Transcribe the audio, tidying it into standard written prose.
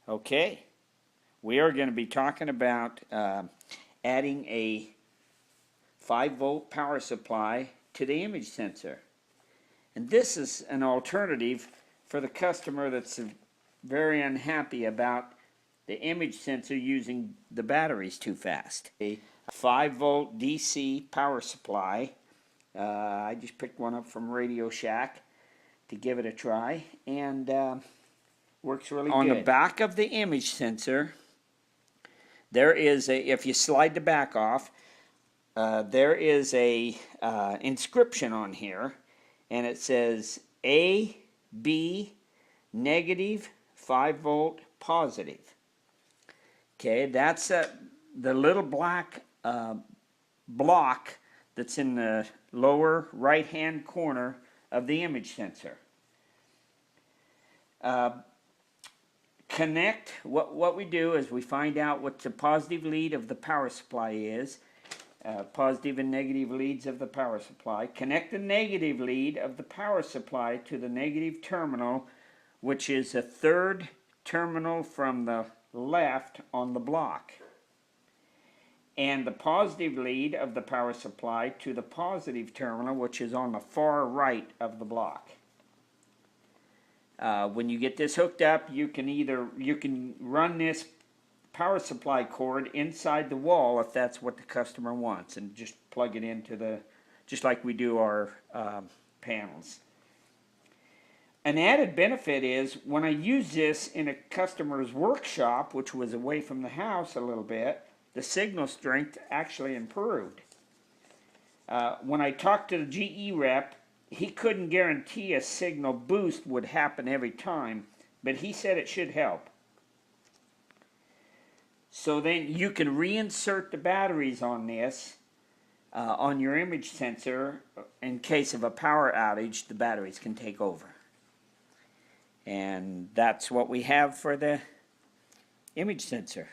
Okay, we are going to be talking about adding a 5-volt power supply to the image sensor. And this is an alternative for the customer that's very unhappy about the image sensor using the batteries too fast. A 5-volt DC power supply. I just picked one up from Radio Shack to give it a try, and works really good. On the back of the image sensor, there is a, if you slide the back off, there is a inscription on here, and it says AB negative 5-volt positive. Okay, that's the little black block that's in the lower right hand corner of the image sensor. Connect, what we do is we find out what the positive lead of the power supply is, positive and negative leads of the power supply. Connect the negative lead of the power supply to the negative terminal, which is a third terminal from the left on the block. And the positive lead of the power supply to the positive terminal, which is on the far right of the block. When you get this hooked up, you can run this power supply cord inside the wall if that's what the customer wants, and just plug it into the, just like we do our panels. An added benefit is when I use this in a customer's workshop, which was away from the house a little bit, the signal strength actually improved. When I talked to the GE rep, he couldn't guarantee a signal boost would happen every time, but he said it should help. So then you can reinsert the batteries on this, on your image sensor. In case of a power outage, the batteries can take over. And that's what we have for the image sensor.